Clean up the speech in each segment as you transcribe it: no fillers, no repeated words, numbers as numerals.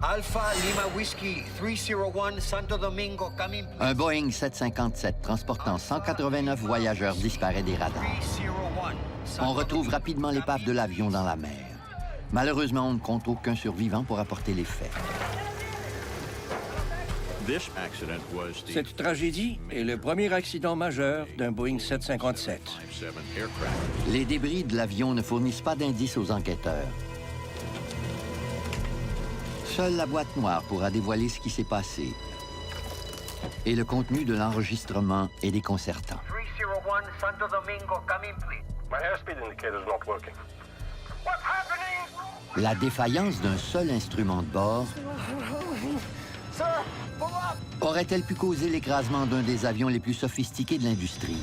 Alpha Lima Whiskey 301 Santo Domingo coming. Un Boeing 757 transportant 189 voyageurs disparaît des radars. 301 On retrouve rapidement l'épave de l'avion dans la mer. Malheureusement, on ne compte aucun survivant pour apporter les faits. Cette tragédie est le premier accident majeur d'un Boeing 757. Les débris de l'avion ne fournissent pas d'indices aux enquêteurs. Seule la boîte noire pourra dévoiler ce qui s'est passé. Et le contenu de l'enregistrement est déconcertant. 301 Santo Domingo coming please. My airspeed indicator's not working. What's happening? La défaillance d'un seul instrument de bord aurait-elle pu causer l'écrasement d'un des avions les plus sophistiqués de l'industrie?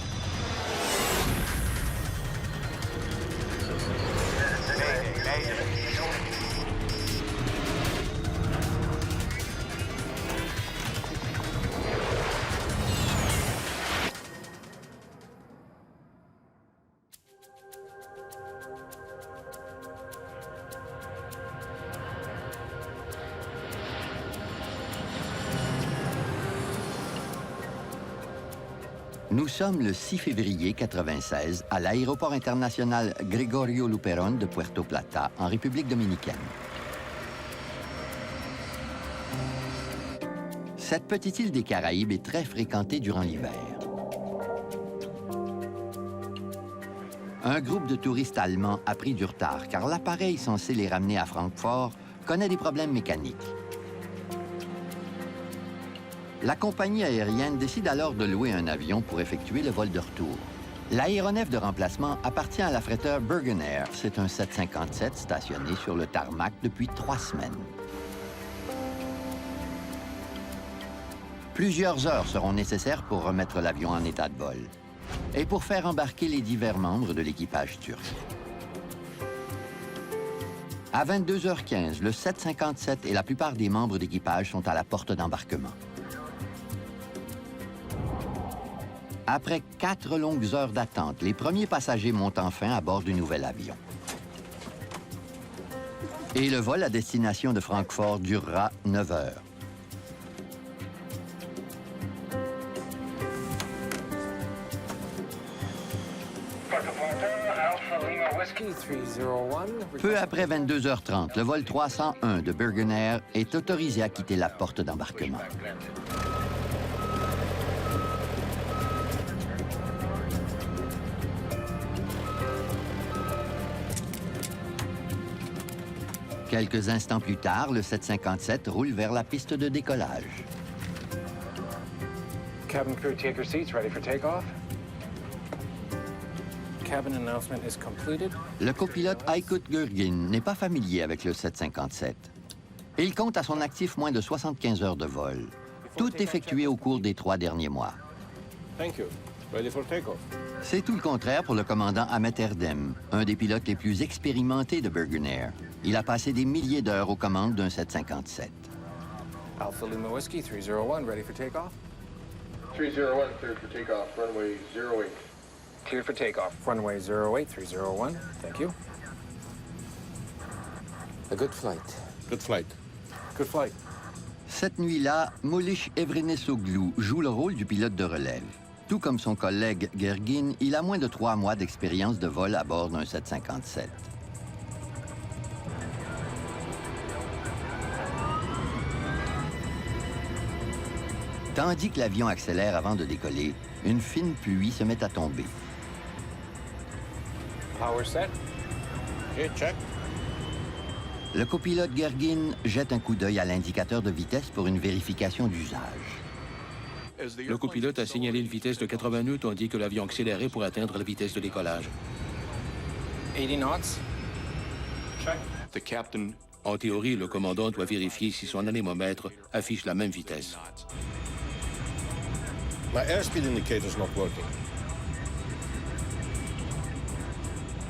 Nous sommes le 6 février 1996 à l'aéroport international Gregorio Luperón de Puerto Plata, en République dominicaine. Cette petite île des Caraïbes est très fréquentée durant l'hiver. Un groupe de touristes allemands a pris du retard car l'appareil censé les ramener à Francfort connaît des problèmes mécaniques. La compagnie aérienne décide alors de louer un avion pour effectuer le vol de retour. L'aéronef de remplacement appartient à l'affréteur Bergen Air. C'est un 757 stationné sur le tarmac depuis 3 semaines. Plusieurs heures seront nécessaires pour remettre l'avion en état de vol et pour faire embarquer les divers membres de l'équipage turc. À 22h15, le 757 et la plupart des membres d'équipage sont à la porte d'embarquement. Après 4 longues heures d'attente, les premiers passagers montent enfin à bord du nouvel avion. Et le vol à destination de Francfort durera 9 heures. Peu après 22h30, le vol 301 de Bergen Air est autorisé à quitter la porte d'embarquement. Quelques instants plus tard, le 757 roule vers la piste de décollage. Cabin crew, take your seats, ready for takeoff. Cabin announcement is completed. Le copilote Aykut Gürgin n'est pas familier avec le 757. Il compte à son actif moins de 75 heures de vol, tout effectué au cours des 3 derniers mois. Thank you. Ready for takeoff. C'est tout le contraire pour le commandant Ahmet Erdem, un des pilotes les plus expérimentés de Bergen Air. Il a passé des milliers d'heures aux commandes d'un 757. Alpha Lima Whiskey 301, ready for takeoff. 301, cleared for takeoff, runway 08. Cleared for takeoff, runway 08, 301. Thank you. A good flight. Good flight. Good flight. Cette nuit-là, Molish Evrenesoglu joue le rôle du pilote de relève. Tout comme son collègue Gergin, il a moins de 3 mois d'expérience de vol à bord d'un 757. Tandis que l'avion accélère avant de décoller, une fine pluie se met à tomber. Power set. Okay, check. Le copilote Gergin jette un coup d'œil à l'indicateur de vitesse pour une vérification d'usage. Le copilote a signalé une vitesse de 80 nœuds tandis que l'avion accélérait pour atteindre la vitesse de décollage. 80 knots. Check. The captain. En théorie, le commandant doit vérifier si son anémomètre affiche la même vitesse. My airspeed indicator's not working.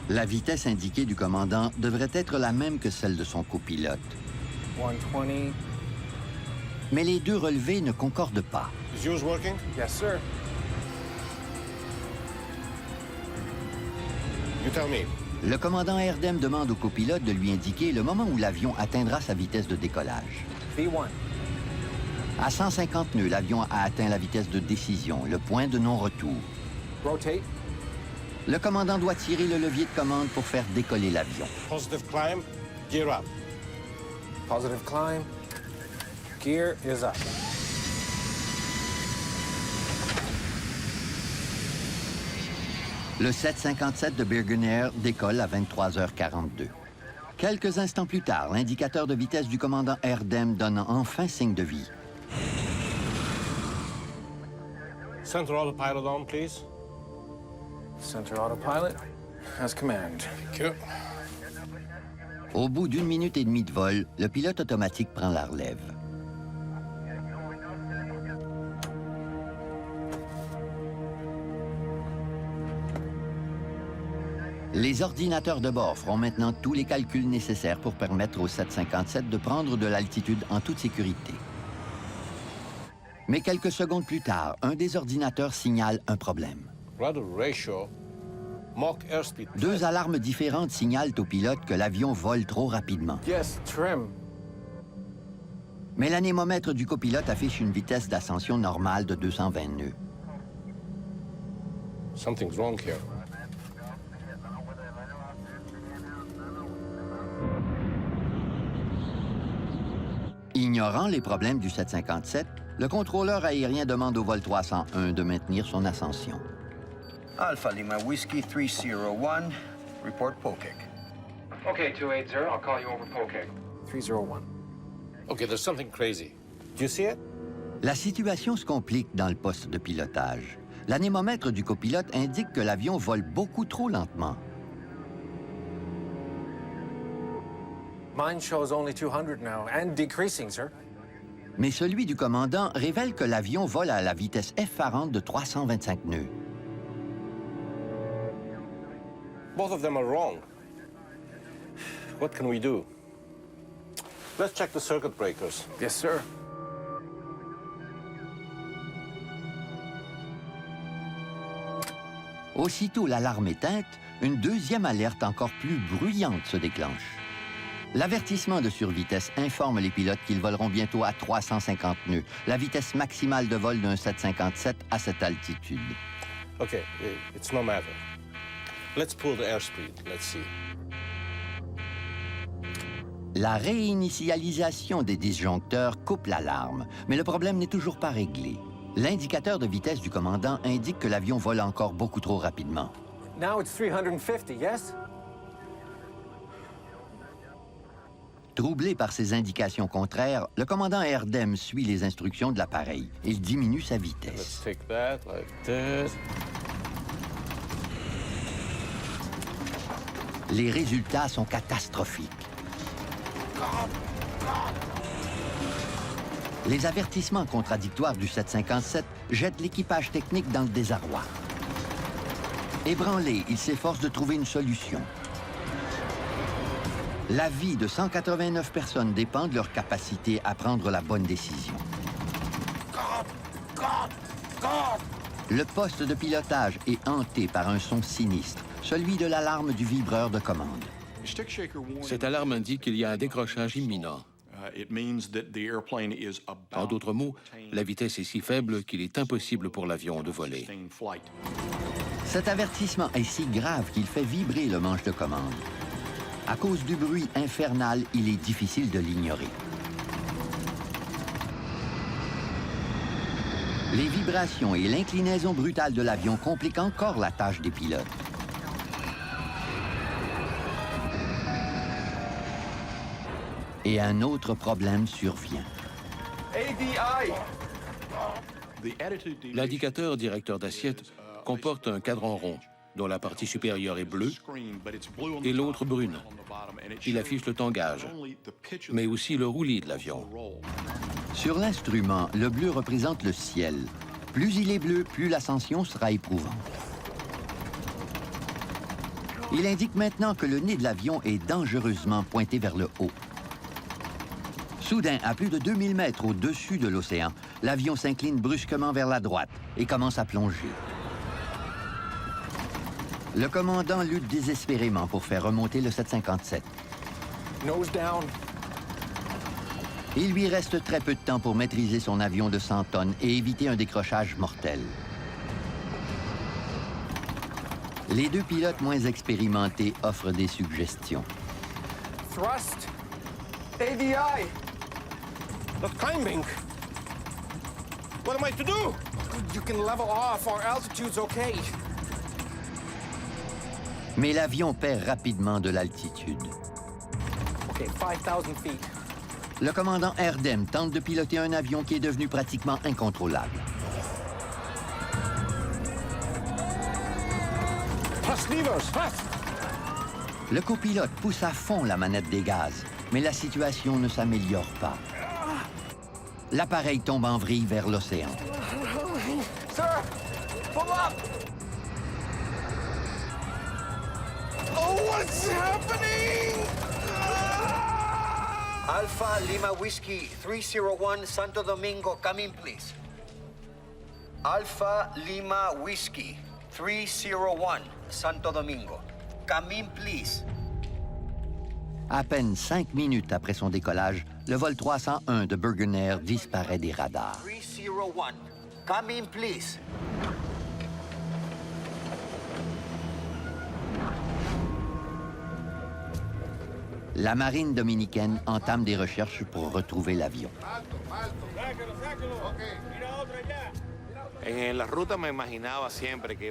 La vitesse indiquée du commandant devrait être la même que celle de son copilote. 120. Mais les deux relevés ne concordent pas. Is yours working? Yes, sir. You tell me. Le commandant Erdem demande au copilote de lui indiquer le moment où l'avion atteindra sa vitesse de décollage. V1. À 150 nœuds, l'avion a atteint la vitesse de décision, le point de non-retour. Rotate. Le commandant doit tirer le levier de commande pour faire décoller l'avion. Positive climb, gear up. Positive climb. Gear is up. Le 757 de Birgenair décolle à 23h42. Quelques instants plus tard, l'indicateur de vitesse du commandant Erdem donne enfin signe de vie. Center autopilot on, please. Center autopilot. As command. Thank you. Au bout d'1 minute et demie de vol, le pilote automatique prend la relève. Les ordinateurs de bord feront maintenant tous les calculs nécessaires pour permettre au 757 de prendre de l'altitude en toute sécurité. Mais quelques secondes plus tard, un des ordinateurs signale un problème. Rudder ratio. Mach airspeed. 2 alarmes différentes signalent au pilote que l'avion vole trop rapidement. Yes, trim. Mais l'anémomètre du copilote affiche une vitesse d'ascension normale de 220 nœuds. Something's wrong here. Ignorant les problèmes du 757, le contrôleur aérien demande au vol 301 de maintenir son ascension. Alpha Lima Whiskey 301, report Pokek. Okay, 280, I'll call you over Pokek. 301. Okay, there's something crazy. Do you see it? La situation se complique dans le poste de pilotage. L'anémomètre du copilote indique que l'avion vole beaucoup trop lentement. Mine shows only 200 now, and decreasing, sir. Mais celui du commandant révèle que l'avion vole à la vitesse effarante de 325 nœuds. Both of them are wrong. What can we do? Let's check the circuit breakers. Yes, sir. Aussitôt l'alarme éteinte, une deuxième alerte encore plus bruyante se déclenche. L'avertissement de survitesse informe les pilotes qu'ils voleront bientôt à 350 nœuds, la vitesse maximale de vol d'un 757 à cette altitude. Okay, it's no matter. Let's pull the airspeed. Let's see. La réinitialisation des disjoncteurs coupe l'alarme, mais le problème n'est toujours pas réglé. L'indicateur de vitesse du commandant indique que l'avion vole encore beaucoup trop rapidement. Now it's 350, yes? Troublé par ces indications contraires, le commandant Erdem suit les instructions de l'appareil. Il diminue sa Let's vitesse. take that like this. Les résultats sont catastrophiques. Les avertissements contradictoires du 757 jettent l'équipage technique dans le désarroi. Ébranlé, il s'efforce de trouver une solution. La vie de 189 personnes dépend de leur capacité à prendre la bonne décision. Le poste de pilotage est hanté par un son sinistre, celui de l'alarme du vibreur de commande. Cette alarme indique qu'il y a un décrochage imminent. En d'autres mots, la vitesse est si faible qu'il est impossible pour l'avion de voler. Cet avertissement est si grave qu'il fait vibrer le manche de commande. À cause du bruit infernal, il est difficile de l'ignorer. Les vibrations et l'inclinaison brutale de l'avion compliquent encore la tâche des pilotes. Et un autre problème survient. ADI! L'indicateur directeur d'assiette comporte un cadran rond, dont la partie supérieure est bleue et l'autre brune. Il affiche le tangage, mais aussi le roulis de l'avion. Sur l'instrument, le bleu représente le ciel. Plus il est bleu, plus l'ascension sera éprouvante. Il indique maintenant que le nez de l'avion est dangereusement pointé vers le haut. Soudain, à plus de 2000 mètres au-dessus de l'océan, l'avion s'incline brusquement vers la droite et commence à plonger. Le commandant lutte désespérément pour faire remonter le 757. Nose down. Il lui reste très peu de temps pour maîtriser son avion de 100 tonnes et éviter un décrochage mortel. Les deux pilotes moins expérimentés offrent des suggestions. Thrust. AVI. Not climbing. What am I to do? You can level off. Our altitude's okay. Mais l'avion perd rapidement de l'altitude. Okay, 5,000 feet. Le commandant Erdem tente de piloter un avion qui est devenu pratiquement incontrôlable. Plus levers, fast! Le copilote pousse à fond la manette des gaz, mais la situation ne s'améliore pas. L'appareil tombe en vrille vers l'océan. Sir, pull up. Oh, what's happening? Alpha Lima Whiskey 301 Santo Domingo, come in, please. Alpha Lima Whiskey 301 Santo Domingo, come in, please. À peine 5 minutes après son décollage, le vol 301 de Burger Air disparaît des radars. 301, come in, please. La marine dominicaine entame des recherches pour retrouver l'avion.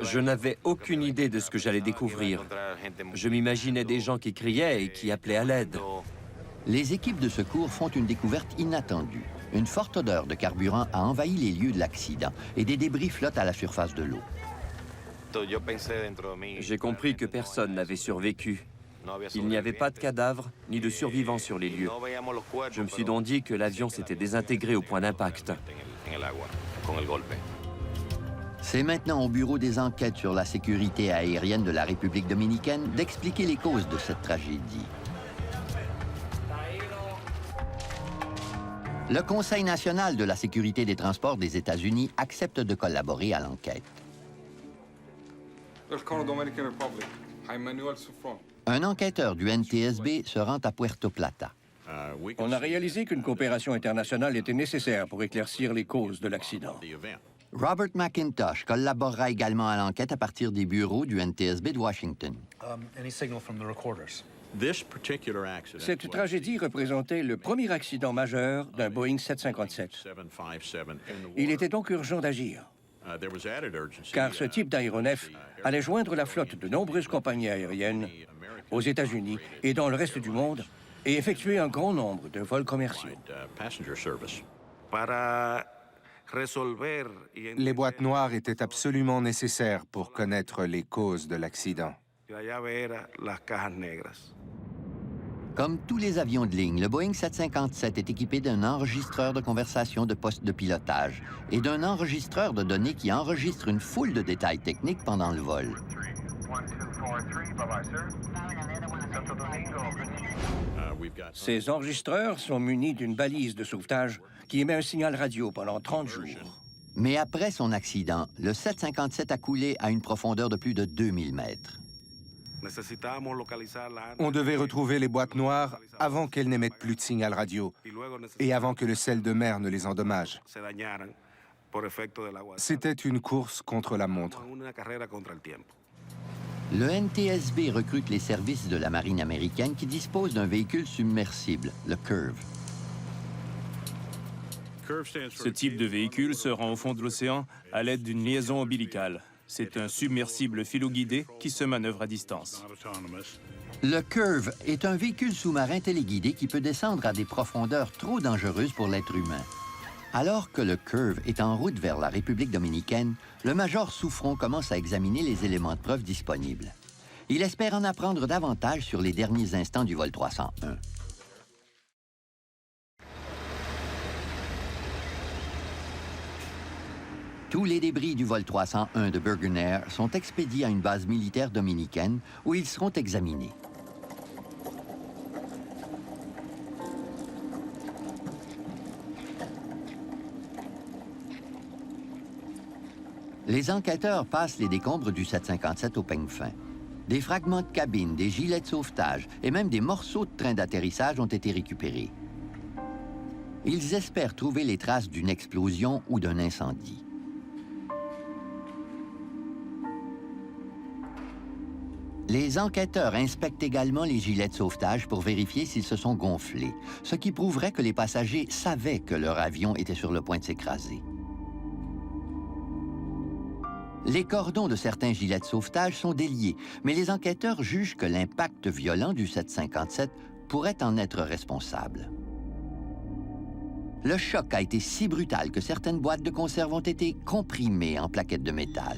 Je n'avais aucune idée de ce que j'allais découvrir. Je m'imaginais des gens qui criaient et qui appelaient à l'aide. Les équipes de secours font une découverte inattendue. Une forte odeur de carburant a envahi les lieux de l'accident et des débris flottent à la surface de l'eau. J'ai compris que personne n'avait survécu. Il n'y avait pas de cadavres ni de survivants sur les lieux. Je me suis donc dit que l'avion s'était désintégré au point d'impact. C'est maintenant au Bureau des enquêtes sur la sécurité aérienne de la République dominicaine d'expliquer les causes de cette tragédie. Le Conseil national de la sécurité des transports des États-Unis accepte de collaborer à l'enquête. Un enquêteur du NTSB se rend à Puerto Plata. On a réalisé qu'une coopération internationale était nécessaire pour éclaircir les causes de l'accident. Robert McIntosh collaborera également à l'enquête à partir des bureaux du NTSB de Washington. Cette tragédie représentait le premier accident majeur d'un Boeing 757. Il était donc urgent d'agir, car ce type d'aéronef allait joindre la flotte de nombreuses compagnies aériennes aux États-Unis et dans le reste du monde et effectuer un grand nombre de vols commerciaux. Les boîtes noires étaient absolument nécessaires pour connaître les causes de l'accident. Comme tous les avions de ligne, le Boeing 757 est équipé d'un enregistreur de conversation de poste de pilotage et d'un enregistreur de données qui enregistre une foule de détails techniques pendant le vol. Ces enregistreurs sont munis d'une balise de sauvetage qui émet un signal radio pendant 30 jours. Mais après son accident, le 757 a coulé à une profondeur de plus de 2000 mètres. On devait retrouver les boîtes noires avant qu'elles n'émettent plus de signal radio et avant que le sel de mer ne les endommage. C'était une course contre la montre. Le NTSB recrute les services de la marine américaine qui dispose d'un véhicule submersible, le Curve. Ce type de véhicule se rend au fond de l'océan à l'aide d'une liaison ombilicale. C'est un submersible filoguidé qui se manœuvre à distance. Le Curve est un véhicule sous-marin téléguidé qui peut descendre à des profondeurs trop dangereuses pour l'être humain. Alors que le Curve est en route vers la République dominicaine, le major Souffron commence à examiner les éléments de preuve disponibles. Il espère en apprendre davantage sur les derniers instants du vol 301. Tous les débris du vol 301 de Burger Air sont expédiés à une base militaire dominicaine où ils seront examinés. Les enquêteurs passent les décombres du 757 au peigne fin. Des fragments de cabine, des gilets de sauvetage et même des morceaux de train d'atterrissage ont été récupérés. Ils espèrent trouver les traces d'une explosion ou d'un incendie. Les enquêteurs inspectent également les gilets de sauvetage pour vérifier s'ils se sont gonflés, ce qui prouverait que les passagers savaient que leur avion était sur le point de s'écraser. Les cordons de certains gilets de sauvetage sont déliés, mais les enquêteurs jugent que l'impact violent du 757 pourrait en être responsable. Le choc a été si brutal que certaines boîtes de conserve ont été comprimées en plaquettes de métal.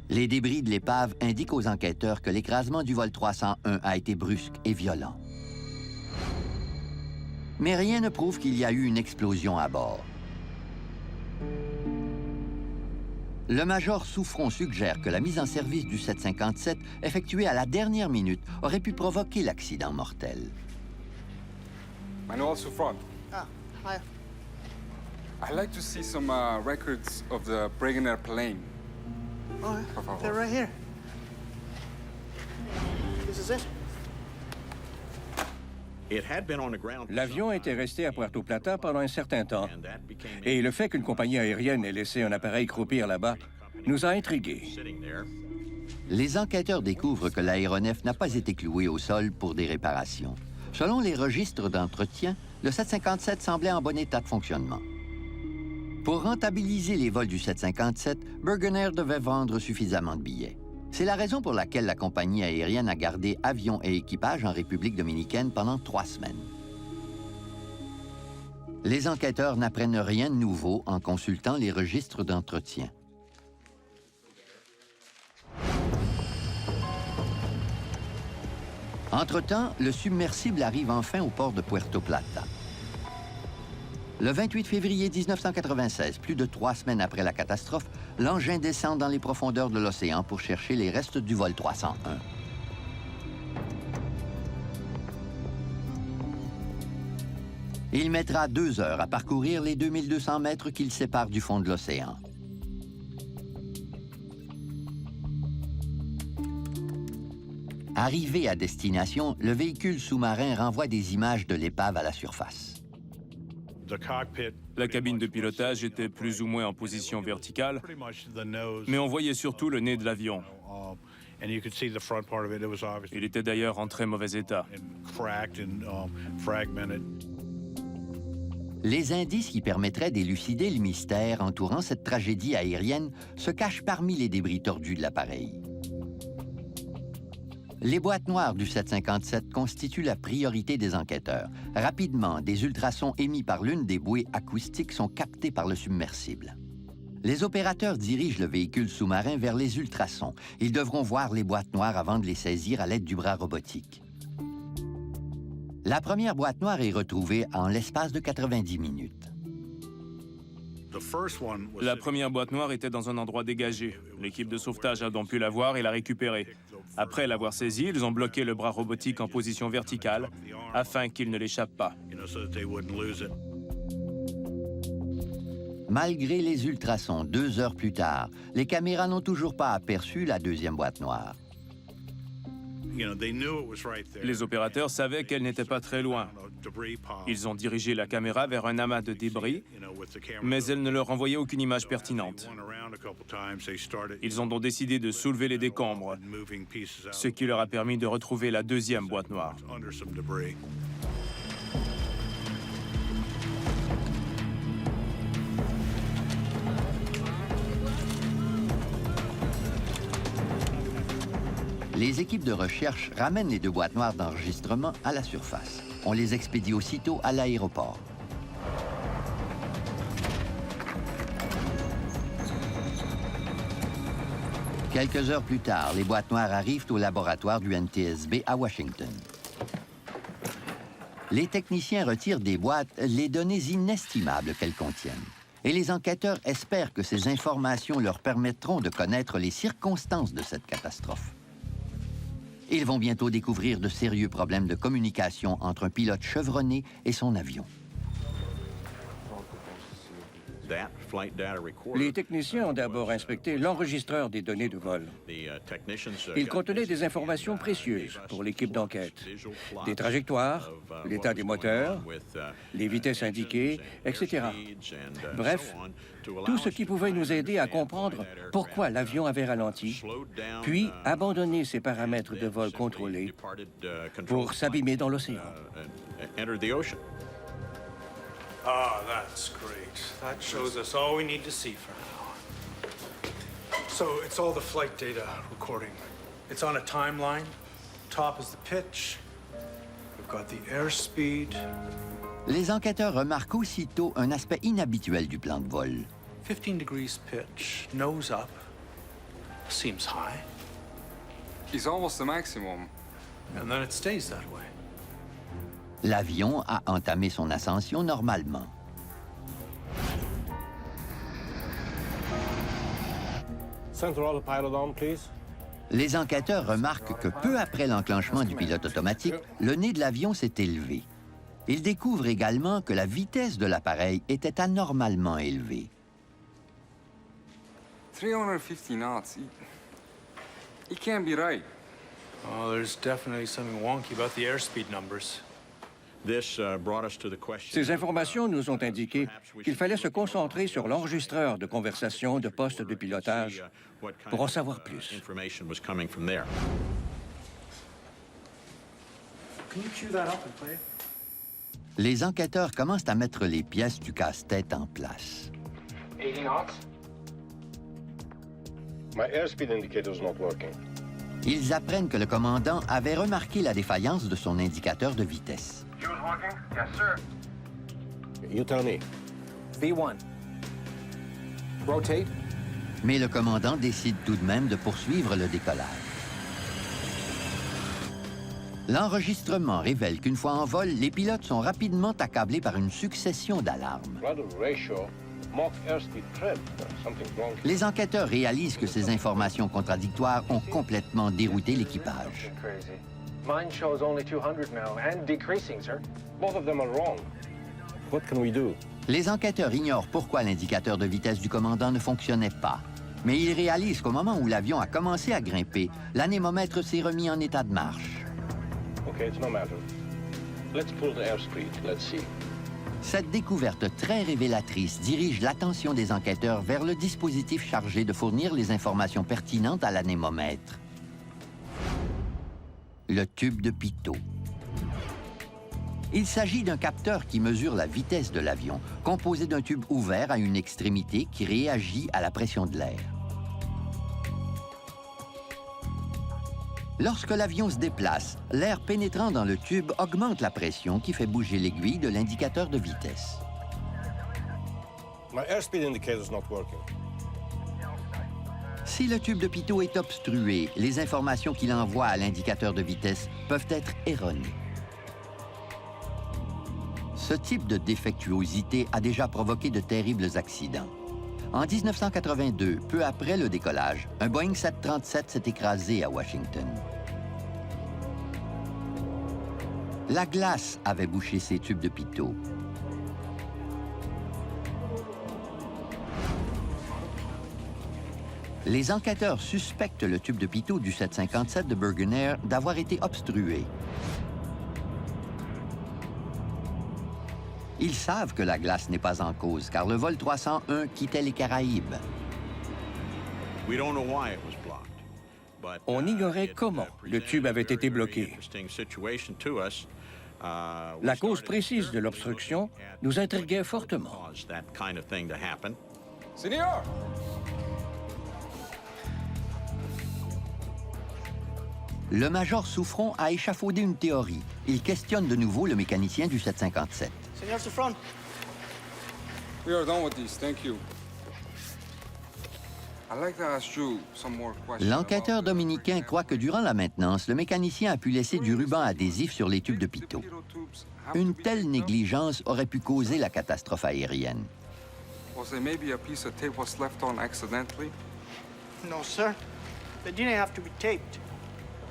Les débris de l'épave indiquent aux enquêteurs que l'écrasement du vol 301 a été brusque et violent. Mais rien ne prouve qu'il y a eu une explosion à bord. Le major Souffron suggère que la mise en service du 757, effectuée à la dernière minute, aurait pu provoquer l'accident mortel. Manuel Souffron. Ah, hi. I'd like to see some records of the Bregener plane. Oh, they're right here. This is it. L'avion était resté à Puerto Plata pendant un certain temps. Et le fait qu'une compagnie aérienne ait laissé un appareil croupir là-bas nous a intrigués. Les enquêteurs découvrent que l'aéronef n'a pas été cloué au sol pour des réparations. Selon les registres d'entretien, le 757 semblait en bon état de fonctionnement. Pour rentabiliser les vols du 757, Burgener devait vendre suffisamment de billets. C'est la raison pour laquelle la compagnie aérienne a gardé avions et équipage en République dominicaine pendant 3 semaines. Les enquêteurs n'apprennent rien de nouveau en consultant les registres d'entretien. Entre-temps, le submersible arrive enfin au port de Puerto Plata. Le 28 février 1996, plus de 3 semaines après la catastrophe, l'engin descend dans les profondeurs de l'océan pour chercher les restes du vol 301. Il mettra 2 heures à parcourir les 2200 mètres qui le séparent du fond de l'océan. Arrivé à destination, le véhicule sous-marin renvoie des images de l'épave à la surface. La cabine de pilotage était plus ou moins en position verticale, mais on voyait surtout le nez de l'avion. Il était d'ailleurs en très mauvais état. Les indices qui permettraient d'élucider le mystère entourant cette tragédie aérienne se cachent parmi les débris tordus de l'appareil. Les boîtes noires du 757 constituent la priorité des enquêteurs. Rapidement, des ultrasons émis par l'une des bouées acoustiques sont captés par le submersible. Les opérateurs dirigent le véhicule sous-marin vers les ultrasons. Ils devront voir les boîtes noires avant de les saisir à l'aide du bras robotique. La première boîte noire est retrouvée en l'espace de 90 minutes. La première boîte noire était dans un endroit dégagé. L'équipe de sauvetage a donc pu la voir et la récupérer. Après l'avoir saisie, ils ont bloqué le bras robotique en position verticale afin qu'il ne l'échappe pas. Malgré les ultrasons, 2 heures plus tard, les caméras n'ont toujours pas aperçu la deuxième boîte noire. Les opérateurs savaient qu'elle n'était pas très loin. Ils ont dirigé la caméra vers un amas de débris, mais elle ne leur envoyait aucune image pertinente. Ils ont donc décidé de soulever les décombres, ce qui leur a permis de retrouver la deuxième boîte noire. Les équipes de recherche ramènent les 2 boîtes noires d'enregistrement à la surface. On les expédie aussitôt à l'aéroport. Quelques heures plus tard, les boîtes noires arrivent au laboratoire du NTSB à Washington. Les techniciens retirent des boîtes les données inestimables qu'elles contiennent. Et les enquêteurs espèrent que ces informations leur permettront de connaître les circonstances de cette catastrophe. Ils vont bientôt découvrir de sérieux problèmes de communication entre un pilote chevronné et son avion. Les techniciens ont d'abord inspecté l'enregistreur des données de vol. Il contenait des informations précieuses pour l'équipe d'enquête. Des trajectoires, l'état des moteurs, les vitesses indiquées, etc. Bref, tout ce qui pouvait nous aider à comprendre pourquoi l'avion avait ralenti, puis abandonné ses paramètres de vol contrôlés pour s'abîmer dans l'océan. Ah, that's great. That shows us all we need to see for now. So it's all the flight data recording. It's on a timeline. Top is the pitch. We've got the airspeed. Les enquêteurs remarquent aussitôt un aspect inhabituel du plan de vol. 15 degrees pitch, nose up. Seems high. It's almost the maximum. And then it stays that way. L'avion a entamé son ascension normalement. Central pilot on, please. Les enquêteurs remarquent que peu après l'enclenchement du pilote automatique, le nez de l'avion s'est élevé. Ils découvrent également que la vitesse de l'appareil était anormalement élevée. 350 knots. It can't be right. Oh, there's definitely something wonky about the airspeed numbers. Ces informations nous ont indiqué qu'il fallait se concentrer sur l'enregistreur de conversation de poste de pilotage pour en savoir plus. Can you cue that up and play? Les enquêteurs commencent à mettre les pièces du casse-tête en place. 80 knots. My airspeed indicator's not working. Ils apprennent que le commandant avait remarqué la défaillance de son indicateur de vitesse. Fuse working? Yes, sir. You tell me. V1. Rotate. Mais le commandant décide tout de même de poursuivre le décollage. L'enregistrement révèle qu'une fois en vol, les pilotes sont rapidement accablés par une succession d'alarmes. Les enquêteurs réalisent que ces informations contradictoires ont complètement dérouté l'équipage. Mine shows only 200 now and decreasing, sir. Both of them are wrong. What can we do? Les enquêteurs ignorent pourquoi l'indicateur de vitesse du commandant ne fonctionnait pas. Mais ils réalisent qu'au moment où l'avion a commencé à grimper, l'anémomètre s'est remis en état de marche. Okay, it's no matter. Let's pull the airspeed. Let's see. Cette découverte très révélatrice dirige l'attention des enquêteurs vers le dispositif chargé de fournir les informations pertinentes à l'anémomètre. Le tube de pitot. Il s'agit d'un capteur qui mesure la vitesse de l'avion, composé d'un tube ouvert à une extrémité qui réagit à la pression de l'air. Lorsque l'avion se déplace, l'air pénétrant dans le tube augmente la pression qui fait bouger l'aiguille de l'indicateur de vitesse. My airspeed indicator's not working. Si le tube de pitot est obstrué, les informations qu'il envoie à l'indicateur de vitesse peuvent être erronées. Ce type de défectuosité a déjà provoqué de terribles accidents. En 1982, peu après le décollage, un Boeing 737 s'est écrasé à Washington. La glace avait bouché ces tubes de pitot. Les enquêteurs suspectent le tube de pitot du 757 de Burgenair d'avoir été obstrué. Ils savent que la glace n'est pas en cause, car le vol 301 quittait les Caraïbes. On ignorait comment le tube avait été bloqué. La cause précise de l'obstruction nous intriguait fortement. Senior! Le major Souffron a échafaudé une théorie. Il questionne de nouveau le mécanicien du 757. Señor Souffron. We are done with this, thank you. I'd like to ask you some more questions. L'enquêteur dominicain croit que durant la maintenance, le mécanicien a pu laisser du ruban adhésif sur les tubes de pitot. Une telle négligence aurait pu causer la catastrophe aérienne. Was there maybe a piece of tape was left on accidentally? No, sir. They didn't have to be taped.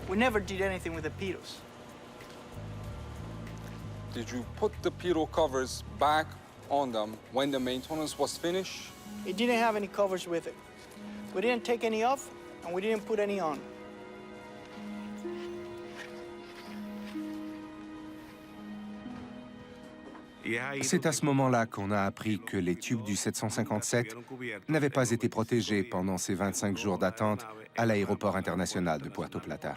We never did anything with the pitos. Did you put the pitot covers back on them when the maintenance was finished? It didn't have any covers with it. We didn't take any off, and we didn't put any on. C'est à ce moment-là qu'on a appris que les tubes du 757 n'avaient pas été protégés pendant ces 25 jours d'attente à l'aéroport international de Puerto Plata.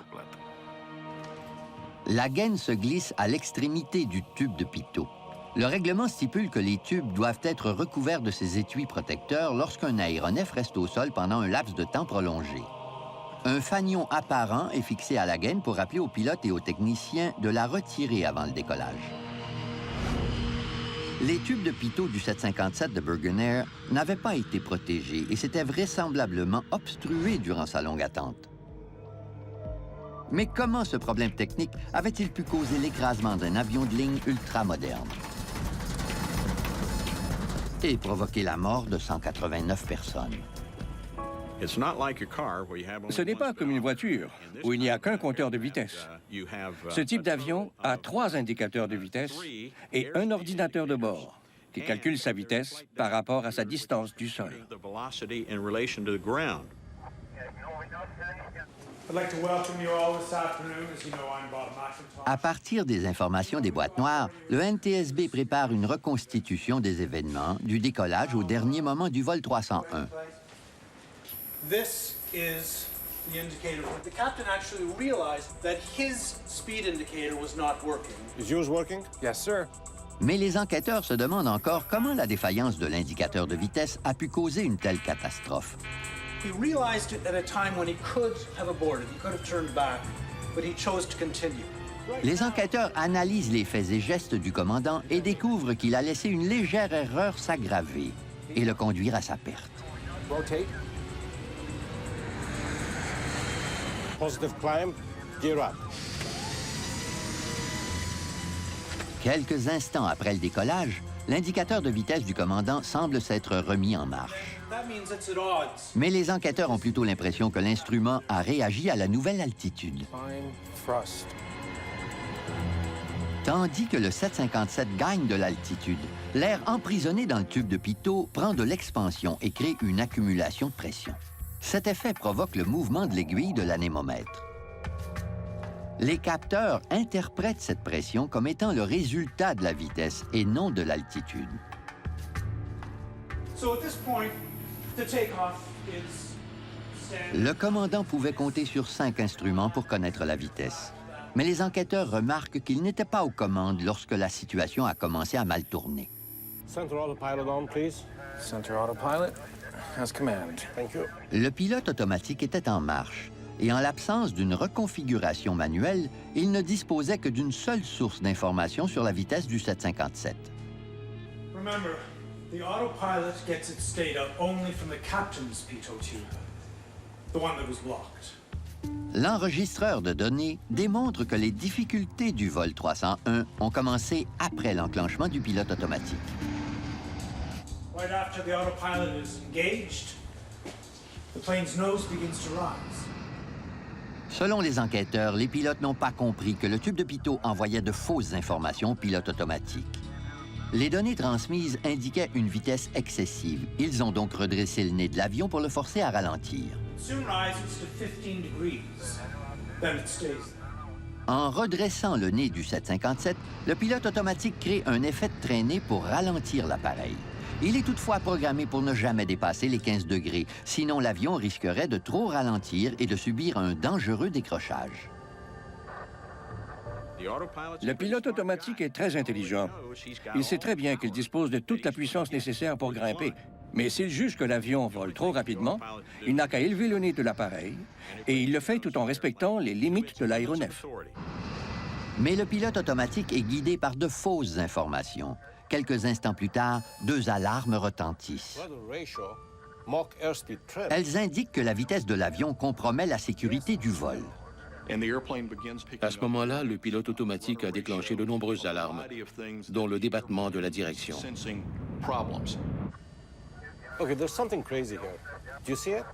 La gaine se glisse à l'extrémité du tube de pitot. Le règlement stipule que les tubes doivent être recouverts de ces étuis protecteurs lorsqu'un aéronef reste au sol pendant un laps de temps prolongé. Un fanion apparent est fixé à la gaine pour rappeler aux pilotes et aux techniciens de la retirer avant le décollage. Les tubes de pitot du 757 de Bergen Air n'avaient pas été protégés et s'étaient vraisemblablement obstrués durant sa longue attente. Mais comment ce problème technique avait-il pu causer l'écrasement d'un avion de ligne ultramoderne et provoquer la mort de 189 personnes? Ce n'est pas comme une voiture où il n'y a qu'un compteur de vitesse. Ce type d'avion a 3 indicateurs de vitesse et un ordinateur de bord qui calcule sa vitesse par rapport à sa distance du sol. À partir des informations des boîtes noires, le NTSB prépare une reconstitution des événements du décollage au dernier moment du vol 301. This is the indicator. The captain actually realized that his speed indicator was not working. Is yours working? Yes, sir. Mais les enquêteurs se demandent encore comment la défaillance de l'indicateur de vitesse a pu causer une telle catastrophe. He realized it at a time when he could have aborted. He could have turned back, but he chose to continue. Les enquêteurs analysent les faits et gestes du commandant et découvrent qu'il a laissé une légère erreur s'aggraver et le conduire à sa perte. Rotate. Positive climb, gear up. Quelques instants après le décollage, l'indicateur de vitesse du commandant semble s'être remis en marche. That means it's at odds. Mais les enquêteurs ont plutôt l'impression que l'instrument a réagi à la nouvelle altitude. Fine thrust. Tandis que le 757 gagne de l'altitude, l'air emprisonné dans le tube de pitot prend de l'expansion et crée une accumulation de pression. Cet effet provoque le mouvement de l'aiguille de l'anémomètre. Les capteurs interprètent cette pression comme étant le résultat de la vitesse et non de l'altitude. So at this point, the takeoff is standing. Le commandant pouvait compter sur 5 instruments pour connaître la vitesse. Mais les enquêteurs remarquent qu'il n'était pas aux commandes lorsque la situation a commencé à mal tourner. Center autopilot on, please. Center autopilot. As command. Thank you. Le pilote automatique était en marche, et en l'absence d'une reconfiguration manuelle, il ne disposait que d'une seule source d'information sur la vitesse du 757. Remember, the autopilot gets its data only from the captain's pitot tube, the one that was locked. L'enregistreur de données démontre que les difficultés du vol 301 ont commencé après l'enclenchement du pilote automatique. Right after the autopilot is engaged, the plane's nose begins to rise. Selon les enquêteurs, les pilotes n'ont pas compris que le tube de pitot envoyait de fausses informations au pilote automatique. Les données transmises indiquaient une vitesse excessive. Ils ont donc redressé le nez de l'avion pour le forcer à ralentir. Soon rises to 15 degrees. Then it stays there. En redressant le nez du 757, le pilote automatique crée un effet de traînée pour ralentir l'appareil. Il est toutefois programmé pour ne jamais dépasser les 15 degrés, sinon l'avion risquerait de trop ralentir et de subir un dangereux décrochage. Le pilote automatique est très intelligent. Il sait très bien qu'il dispose de toute la puissance nécessaire pour grimper. Mais s'il juge que l'avion vole trop rapidement, il n'a qu'à élever le nez de l'appareil, et il le fait tout en respectant les limites de l'aéronef. Mais le pilote automatique est guidé par de fausses informations. Quelques instants plus tard, 2 alarmes retentissent. Elles indiquent que la vitesse de l'avion compromet la sécurité du vol. À ce moment-là, le pilote automatique a déclenché de nombreuses alarmes, dont le débattement de la direction. Okay, there's something crazy here. Do you see it?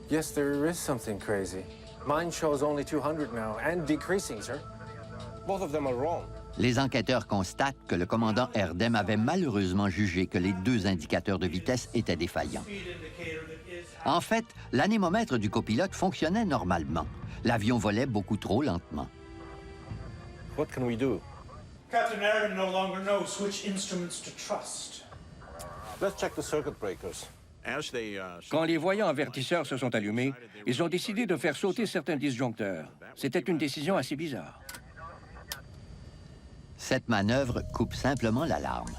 Yes, there is something crazy. Mine shows only 200 now and decreasing, sir. Both of them are wrong. Les enquêteurs constatent que le commandant Erdem avait malheureusement jugé que les 2 indicateurs de vitesse étaient défaillants. En fait, l'anémomètre du copilote fonctionnait normalement. L'avion volait beaucoup trop lentement. What can we do? Captain Erdem no longer knows which instruments to trust. Let's check the circuit breakers. Quand les voyants avertisseurs se sont allumés, ils ont décidé de faire sauter certains disjoncteurs. C'était une décision assez bizarre. Cette manœuvre coupe simplement l'alarme.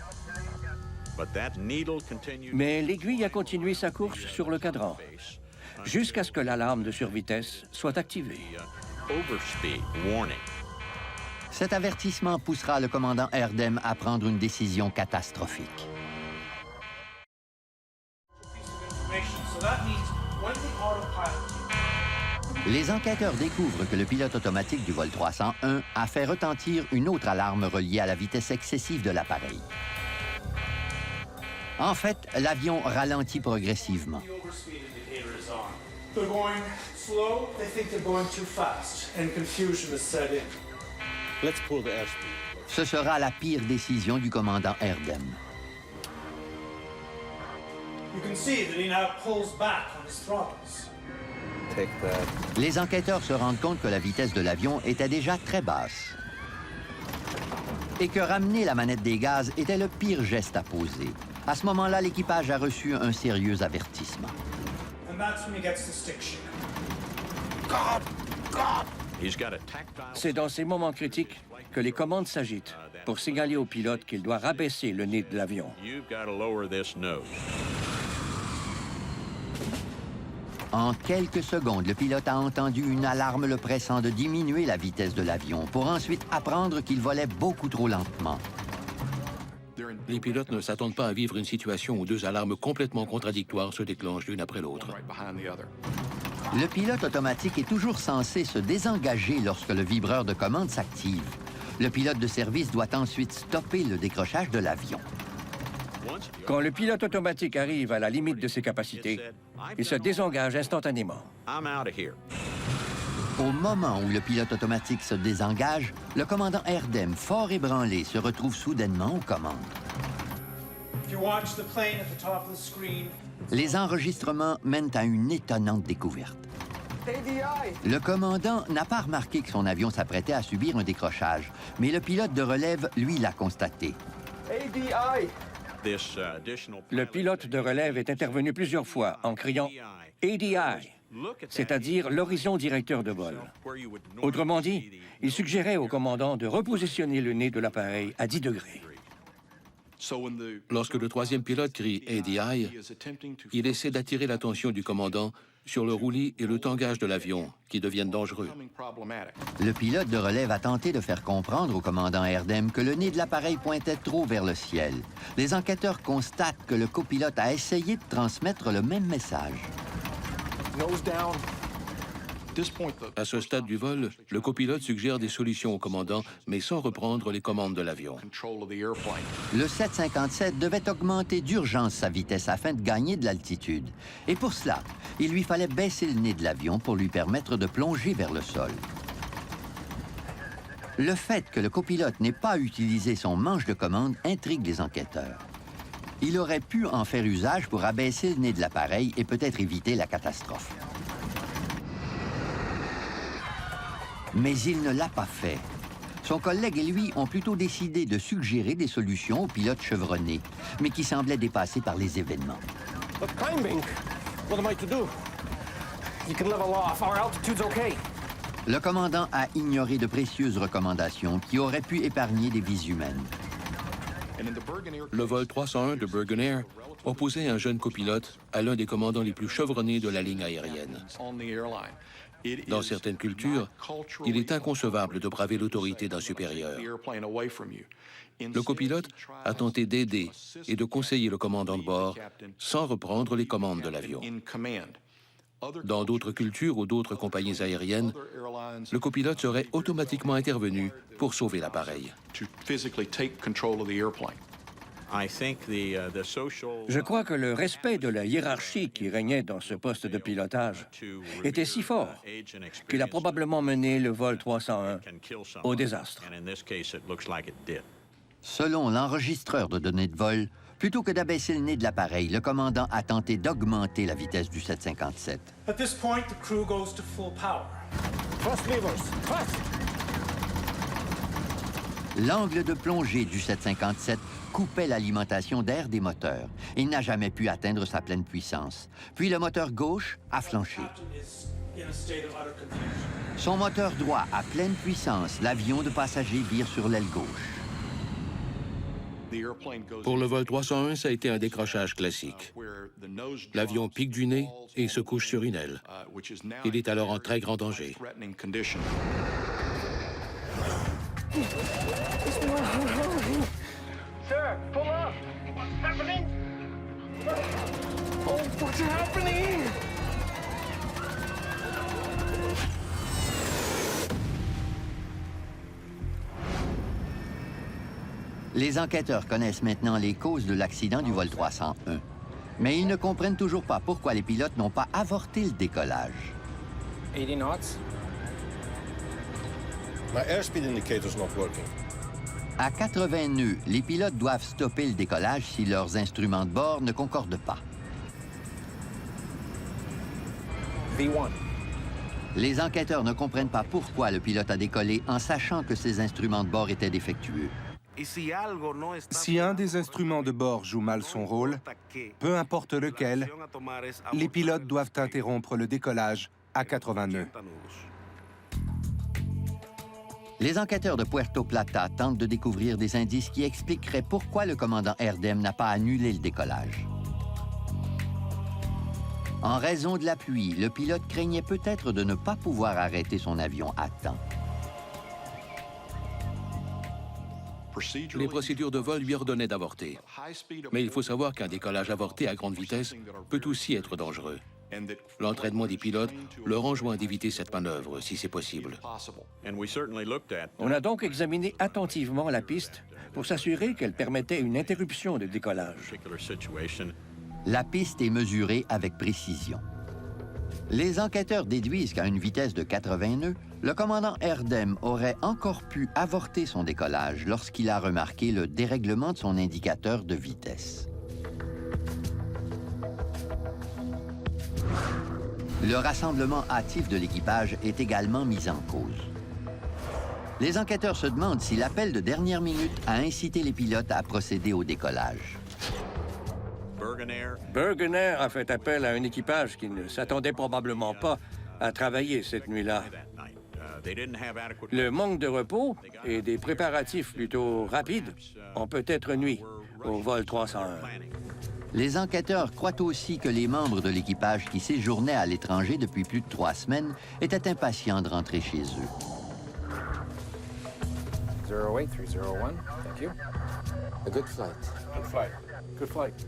Mais l'aiguille a continué sa course sur le cadran, jusqu'à ce que l'alarme de survitesse soit activée. Cet avertissement poussera le commandant Erdem à prendre une décision catastrophique. Les enquêteurs découvrent que le pilote automatique du vol 301 a fait retentir une autre alarme reliée à la vitesse excessive de l'appareil. En fait, l'avion ralentit progressivement. Ce sera la pire décision du commandant Erdem. Les enquêteurs se rendent compte que la vitesse de l'avion était déjà très basse et que ramener la manette des gaz était le pire geste à poser. À ce moment-là, l'équipage a reçu un sérieux avertissement. C'est dans ces moments critiques que les commandes s'agitent pour signaler au pilote qu'il doit rabaisser le nez de l'avion. En quelques secondes, le pilote a entendu une alarme le pressant de diminuer la vitesse de l'avion pour ensuite apprendre qu'il volait beaucoup trop lentement. Les pilotes ne s'attendent pas à vivre une situation où 2 alarmes complètement contradictoires se déclenchent l'une après l'autre. Le pilote automatique est toujours censé se désengager lorsque le vibreur de commande s'active. Le pilote de service doit ensuite stopper le décrochage de l'avion. Quand le pilote automatique arrive à la limite de ses capacités, il se désengage instantanément. Au moment où le pilote automatique se désengage, le commandant Erdem, fort ébranlé, se retrouve soudainement aux commandes. Les enregistrements mènent à une étonnante découverte. Le commandant n'a pas remarqué que son avion s'apprêtait à subir un décrochage, mais le pilote de relève, lui, l'a constaté. Le pilote de relève est intervenu plusieurs fois en criant « ADI », c'est-à-dire l'horizon directeur de vol. Autrement dit, il suggérait au commandant de repositionner le nez de l'appareil à 10 degrés. Lorsque le 3e pilote crie « ADI », il essaie d'attirer l'attention du commandant sur le roulis et le tangage de l'avion, qui deviennent dangereux. Le pilote de relève a tenté de faire comprendre au commandant Erdem que le nez de l'appareil pointait trop vers le ciel. Les enquêteurs constatent que le copilote a essayé de transmettre le même message. À ce stade du vol, le copilote suggère des solutions au commandant, mais sans reprendre les commandes de l'avion. Le 757 devait augmenter d'urgence sa vitesse afin de gagner de l'altitude. Et pour cela, il lui fallait baisser le nez de l'avion pour lui permettre de plonger vers le sol. Le fait que le copilote n'ait pas utilisé son manche de commande intrigue les enquêteurs. Il aurait pu en faire usage pour abaisser le nez de l'appareil et peut-être éviter la catastrophe. Mais il ne l'a pas fait. Son collègue et lui ont plutôt décidé de suggérer des solutions au pilote chevronné, mais qui semblaient dépassés par les événements. But climbing? What am I to do? You can level off. Our altitude's okay. Le commandant a ignoré de précieuses recommandations qui auraient pu épargner des vies humaines. Le vol 301 de Bergen Air opposait un jeune copilote à l'un des commandants les plus chevronnés de la ligne aérienne. Dans certaines cultures, il est inconcevable de braver l'autorité d'un supérieur. Le copilote a tenté d'aider et de conseiller le commandant de bord sans reprendre les commandes de l'avion. Dans d'autres cultures ou d'autres compagnies aériennes, le copilote serait automatiquement intervenu pour sauver l'appareil. Je crois que le respect de la hiérarchie qui régnait dans ce poste de pilotage était si fort qu'il a probablement mené le vol 301 au désastre. Selon l'enregistreur de données de vol, plutôt que d'abaisser le nez de l'appareil, le commandant a tenté d'augmenter la vitesse du 757. At this point, the crew goes to full power. Thrust levers. Thrust! L'angle de plongée du 757 coupait l'alimentation d'air des moteurs. Il n'a jamais pu atteindre sa pleine puissance. Puis le moteur gauche a flanché. Son moteur droit à pleine puissance, l'avion de passagers vire sur l'aile gauche. Pour le vol 301, ça a été un décrochage classique. L'avion pique du nez et se couche sur une aile. Il est alors en très grand danger. Sir, pull up! What's happening? Oh, what's happening? Les enquêteurs connaissent maintenant les causes de l'accident du vol 301. Mais ils ne comprennent toujours pas pourquoi les pilotes n'ont pas avorté le décollage. 80 knots. My airspeed indicator's not working. À 80 nœuds, les pilotes doivent stopper le décollage si leurs instruments de bord ne concordent pas. V1. Les enquêteurs ne comprennent pas pourquoi le pilote a décollé en sachant que ses instruments de bord étaient défectueux. Si un des instruments de bord joue mal son rôle, peu importe lequel, les pilotes doivent interrompre le décollage à 80 nœuds. Les enquêteurs de Puerto Plata tentent de découvrir des indices qui expliqueraient pourquoi le commandant Erdem n'a pas annulé le décollage. En raison de la pluie, le pilote craignait peut-être de ne pas pouvoir arrêter son avion à temps. Les procédures de vol lui ordonnaient d'avorter. Mais il faut savoir qu'un décollage avorté à grande vitesse peut aussi être dangereux. L'entraînement des pilotes leur enjoint d'éviter cette manœuvre, si c'est possible. On a donc examiné attentivement la piste pour s'assurer qu'elle permettait une interruption de décollage. La piste est mesurée avec précision. Les enquêteurs déduisent qu'à une vitesse de 80 nœuds, le commandant Erdem aurait encore pu avorter son décollage lorsqu'il a remarqué le dérèglement de son indicateur de vitesse. Le rassemblement hâtif de l'équipage est également mis en cause. Les enquêteurs se demandent si l'appel de dernière minute a incité les pilotes à procéder au décollage. Bergenair a fait appel à un équipage qui ne s'attendait probablement pas à travailler cette nuit-là. Le manque de repos et des préparatifs plutôt rapides ont peut-être nuit au vol 301. Les enquêteurs croient aussi que les membres de l'équipage qui séjournaient à l'étranger depuis plus de 3 semaines étaient impatients de rentrer chez eux. 08301, thank you. A good flight. Good flight. Good flight.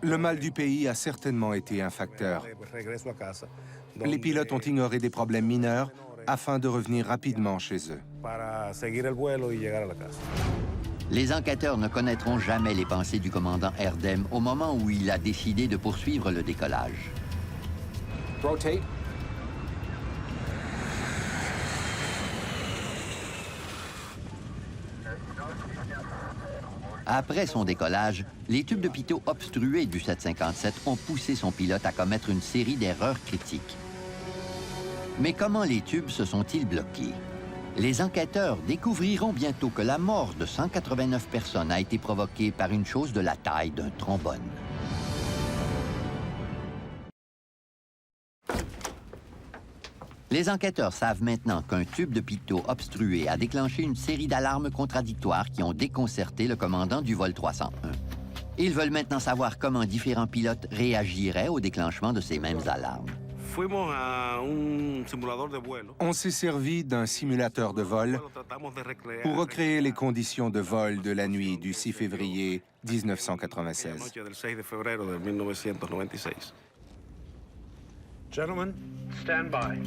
Le mal du pays a certainement été un facteur. Les pilotes ont ignoré des problèmes mineurs afin de revenir rapidement chez eux. Les enquêteurs ne connaîtront jamais les pensées du commandant Erdem au moment où il a décidé de poursuivre le décollage. Rotate. Après son décollage, les tubes de pitot obstrués du 757 ont poussé son pilote à commettre une série d'erreurs critiques. Mais comment les tubes se sont-ils bloqués? Les enquêteurs découvriront bientôt que la mort de 189 personnes a été provoquée par une chose de la taille d'un trombone. Les enquêteurs savent maintenant qu'un tube de pitot obstrué a déclenché une série d'alarmes contradictoires qui ont déconcerté le commandant du vol 301. Ils veulent maintenant savoir comment différents pilotes réagiraient au déclenchement de ces mêmes alarmes. On s'est servi d'un simulateur de vol pour recréer les conditions de vol de la nuit du 6 février 1996. Gentlemen, stand by.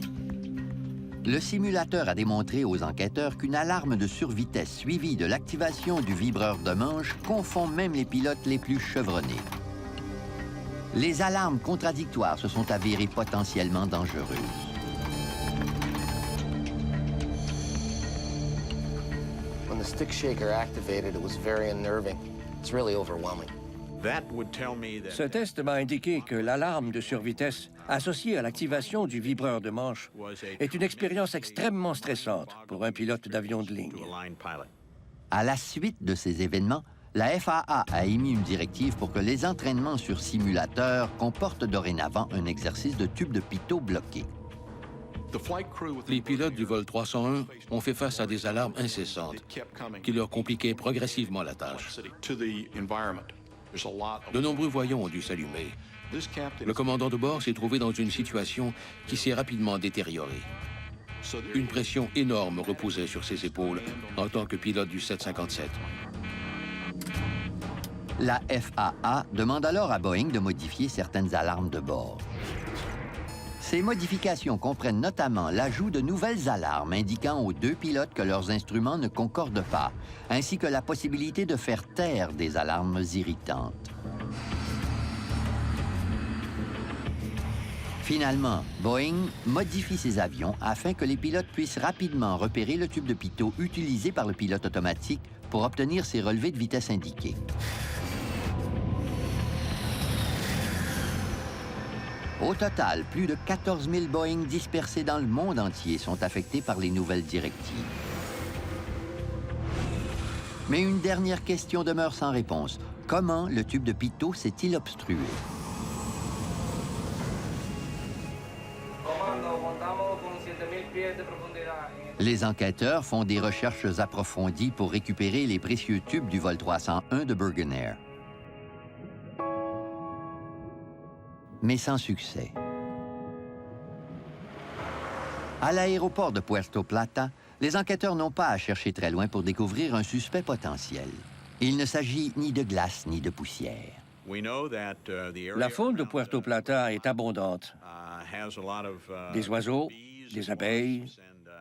Le simulateur a démontré aux enquêteurs qu'une alarme de survitesse suivie de l'activation du vibreur de manche confond même les pilotes les plus chevronnés. Les alarmes contradictoires se sont avérées potentiellement dangereuses. When the stick shaker activated, it was very unnerving. It's really overwhelming. Ce test m'a indiqué que l'alarme de survitesse associée à l'activation du vibreur de manche est une expérience extrêmement stressante pour un pilote d'avion de ligne. À la suite de ces événements, la FAA a émis une directive pour que les entraînements sur simulateur comportent dorénavant un exercice de tube de pitot bloqué. Les pilotes du vol 301 ont fait face à des alarmes incessantes qui leur compliquaient progressivement la tâche. De nombreux voyants ont dû s'allumer. Le commandant de bord s'est trouvé dans une situation qui s'est rapidement détériorée. Une pression énorme reposait sur ses épaules en tant que pilote du 757. La FAA demande alors à Boeing de modifier certaines alarmes de bord. Ces modifications comprennent notamment l'ajout de nouvelles alarmes indiquant aux deux pilotes que leurs instruments ne concordent pas, ainsi que la possibilité de faire taire des alarmes irritantes. Finalement, Boeing modifie ses avions afin que les pilotes puissent rapidement repérer le tube de pitot utilisé par le pilote automatique pour obtenir ses relevés de vitesse indiqués. Au total, plus de 14 000 Boeing dispersés dans le monde entier sont affectés par les nouvelles directives. Mais une dernière question demeure sans réponse. Comment le tube de pitot s'est-il obstrué? Les enquêteurs font des recherches approfondies pour récupérer les précieux tubes du vol 301 de Bergen Air. Mais sans succès. À l'aéroport de Puerto Plata, les enquêteurs n'ont pas à chercher très loin pour découvrir un suspect potentiel. Il ne s'agit ni de glace ni de poussière. La faune de Puerto Plata est abondante. Des oiseaux, des abeilles,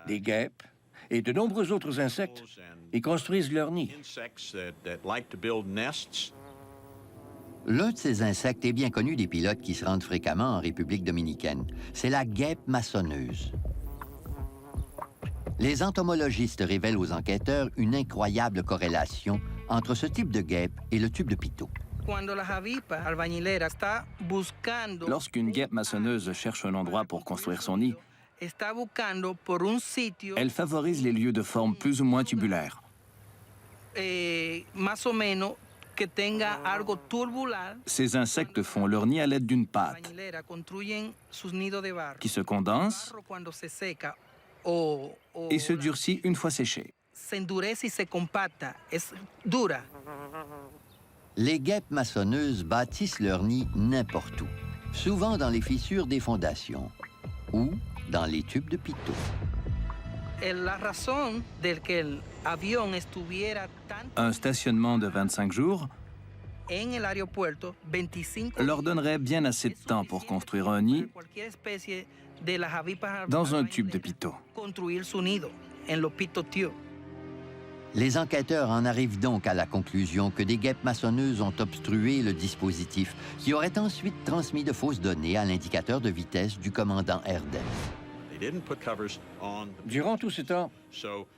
des guêpes et de nombreux autres insectes y construisent leur nid. L'un de ces insectes est bien connu des pilotes qui se rendent fréquemment en République dominicaine. C'est la guêpe maçonneuse. Les entomologistes révèlent aux enquêteurs une incroyable corrélation entre ce type de guêpe et le tube de pitot. Lorsqu'une guêpe maçonneuse cherche un endroit pour construire son nid, elle favorise les lieux de forme plus ou moins tubulaire. Ces insectes font leur nid à l'aide d'une pâte qui se condense et se durcit une fois séchée. Les guêpes maçonneuses bâtissent leur nid n'importe où, souvent dans les fissures des fondations ou dans les tubes de pitot. Un stationnement de 25 jours leur donnerait bien assez de temps pour construire un nid dans un tube de pitot. Les enquêteurs en arrivent donc à la conclusion que des guêpes maçonneuses ont obstrué le dispositif, qui aurait ensuite transmis de fausses données à l'indicateur de vitesse du commandant Erdem. Durant tout ce temps,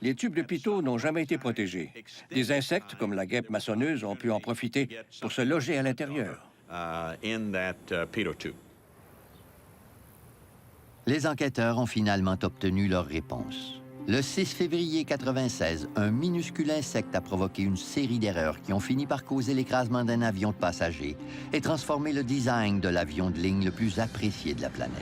les tubes de pitot n'ont jamais été protégés. Des insectes, comme la guêpe maçonneuse, ont pu en profiter pour se loger à l'intérieur. Les enquêteurs ont finalement obtenu leur réponse. Le 6 février 1996, un minuscule insecte a provoqué une série d'erreurs qui ont fini par causer l'écrasement d'un avion de passagers et transformer le design de l'avion de ligne le plus apprécié de la planète.